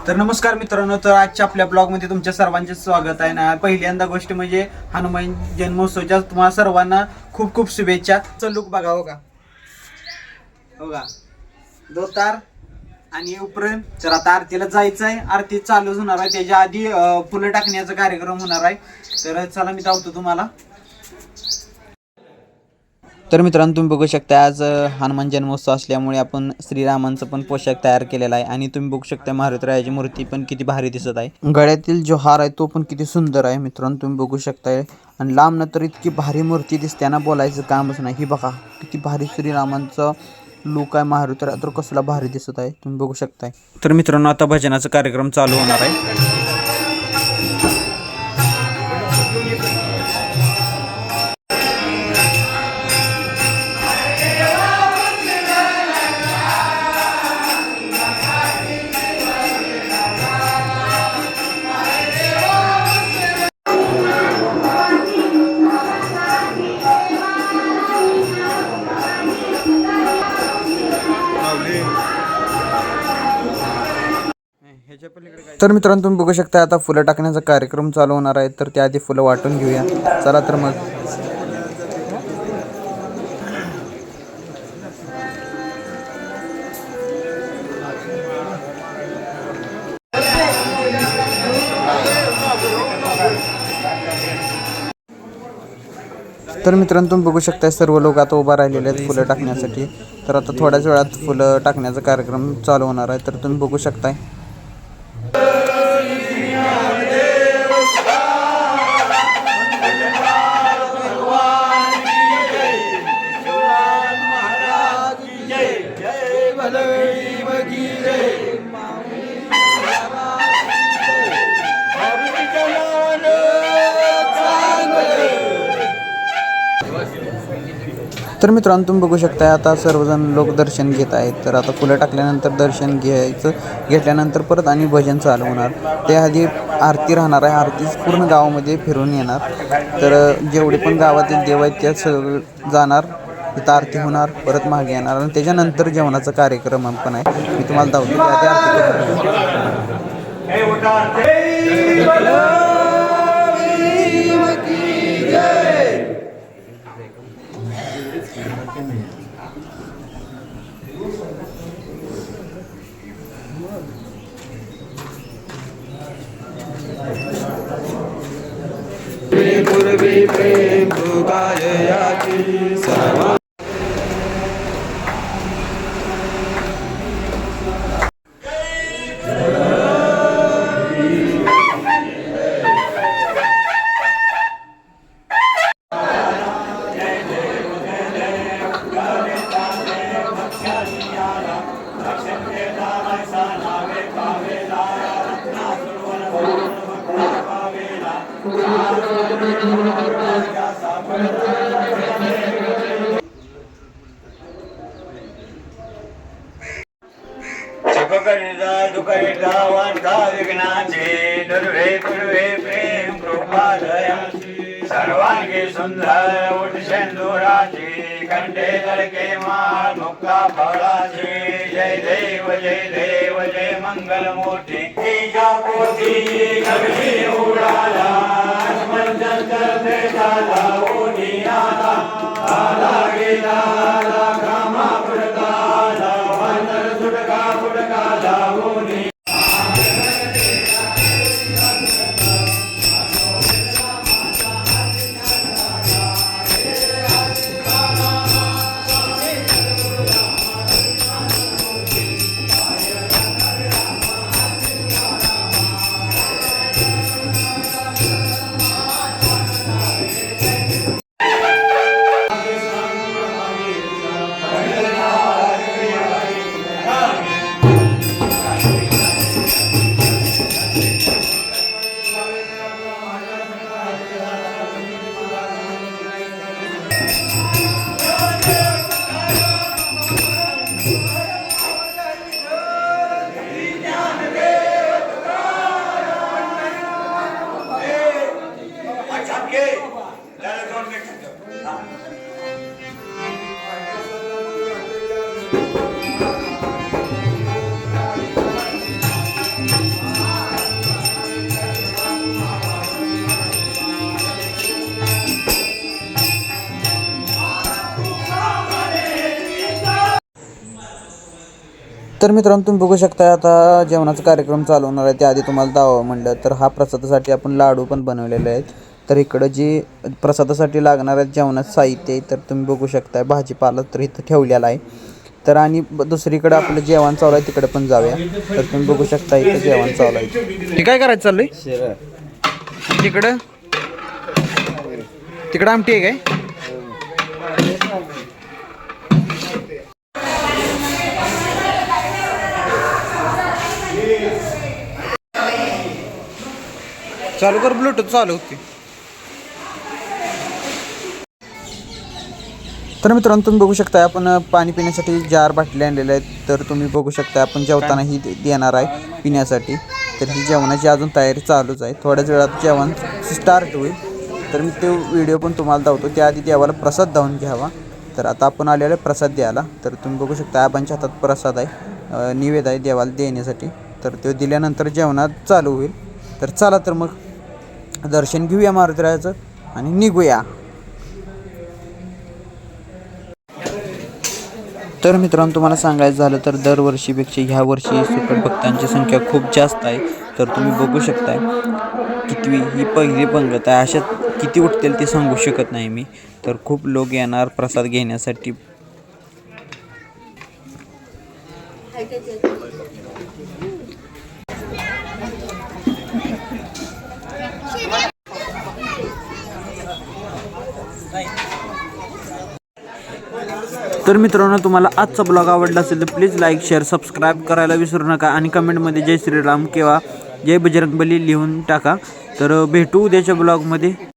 तर नमस्कार मित्रांनो, तर आजच्या आपल्या ब्लॉगमध्ये तुमच्या सर्वांचे स्वागत आहे ना. पहिल्यांदा गोष्ट म्हणजे हनुमान जन्मोत्सवाच्या तुम्हाला सर्वांना खूप खूप शुभेच्छा. लुक बघा, हो का दोतार आणि उपरण. तर आता आरतीला जायचं आहे, आरती चालू होणार आहे, त्याच्या आधी फुलं टाकण्याचा कार्यक्रम होणार आहे. तर चला मी धावतो तुम्हाला. तर मित्रांनो, तुम्ही बघू शकता आज हनुमान जन्मोत्सव असल्यामुळे आपण श्रीरामांचं पण पोशाख तयार केलेला आहे. आणि तुम्ही बघू शकता मारुतीरायाची मूर्ती पण किती भारी दिसत आहे. गळ्यातील जो हार आहे तो पण किती सुंदर आहे मित्रांनो, तुम्ही बघू शकताय. आणि लांब तर इतकी भारी मूर्ती दिसते ना, बोलायचं कामच नाही. ही बघा किती भारी श्रीरामांचा लुक आहे. मारुतीराया तर कसला भारी दिसत आहे, तुम्ही बघू शकताय. तर मित्रांनो, आता भजनाचा कार्यक्रम चालू होणार आहे. तर मित्रांनो, तुम्ही बघू शकता आता फुलं टाकण्याचा कार्यक्रम चालू होणार आहे. तर त्याआधी फुलं वाटून घेऊया, चला तर मग. तर मित्रांनो, तुम्ही बघू शकता सर्व लोक आता उभा राहिलेले आहेत फुलं टाकण्यासाठी. तर आता थोड्याच वेळात फुलं टाकण्याचा कार्यक्रम चालू होणार आहे. तर तुम्ही बघू शकताय. तर मित्रांनो, तुम्ही बघू शकता आता सर्वजण लोक दर्शन घेत आहेत. तर आता फुलं टाकल्यानंतर दर्शन घेतल्यानंतर परत आणि भजन चालू होणार. त्याआधी आरती राहणार आहे. आरती पूर्ण गावामध्ये फिरून येणार. तर जेवढे पण गावातील देव आहेत त्या सगळं जाणार, तिथं आरती होणार, परत मागे येणार आणि त्याच्यानंतर जेवणाचा कार्यक्रम पण आहे. मी तुम्हाला दाखवतो त्याआधी आरती. प्रेम सर्वांगी सुंदर उठसेंदुराची कंठे लडके माळ मुक्ता फळाची. जय देव जय देव जय मंगल मूर्ती. तिच्या पोटी गगनी उडाला मंचंतर झाला ओढी आला आला गेला आला कामा फुटका आला वानर सुटका फुटका लावून. तर मित्रांनो तुम्ही बघू शकता आता जेवणाचा कार्यक्रम चालू होणार आहे. त्याआधी तुम्हाला दावा म्हणलं तर हा प्रसादासाठी आपण लाडू पण बनवलेले आहेत. तर इकडं जे प्रसादासाठी लागणाऱ्या जेवणाचं साहित्य आहे तर तुम्ही बघू शकता भाजीपाला तर इथं ठेवलेला आहे. तर आणि दुसरीकडं आपलं जेवण चालू आहे तिकडे पण जाऊया. तर तुम्ही बघू शकता इथं जेवण चालू आहे. हे काय करायचं चाललंय तिकडं तिकडं आमटी आहे काय? चालू कर ब्लूटूथ चालू होती. तर मित्रांनो तुम्ही बघू शकता आपण पाणी पिण्यासाठी 4 बाटल्या आणलेल्या आहेत. तर तुम्ही बघू शकता आपण जेवतानाही देणार आहे पिण्यासाठी. तर ही जेवणाची अजून तयारी चालूच आहे. थोड्याच वेळात जेवण स्टार्ट होईल. तर मी तो व्हिडिओ पण तुम्हाला दाखवतो. त्याआधी देवाला प्रसाद दावून घ्यावा. तर आता आपण आलेलो आहे प्रसाद द्यायला. तर तुम्ही बघू शकता आबांच्या हातात प्रसाद आहे, निवेद आहे देवाला देण्यासाठी. तर तो दिल्यानंतर जेवणात चालू होईल. तर चला तर मग दर्शन घेऊया मारुतीरायाचं आणि निघूया. तर मित्रांनो तुम्हाला सांगायचं झालं तर दरवर्षीपेक्षा ह्या वर्षी सुकट भक्तांची संख्या खूप जास्त आहे. तर तुम्ही बघू शकताय कितवी ही पहिली पंगत आहे. अशात किती उठतील ते सांगू शकत नाही मी. तर खूप लोक येणार प्रसाद घेण्यासाठी. तर मित्रांनो तुम्हाला आजचा ब्लॉग आवडला असेल तर प्लीज लाईक शेअर सबस्क्राईब करायला विसरू नका आणि कमेंटमध्ये जय श्रीराम किंवा जय बजरंगबली लिहून टाका. तर भेटू उद्याच्या ब्लॉगमध्ये.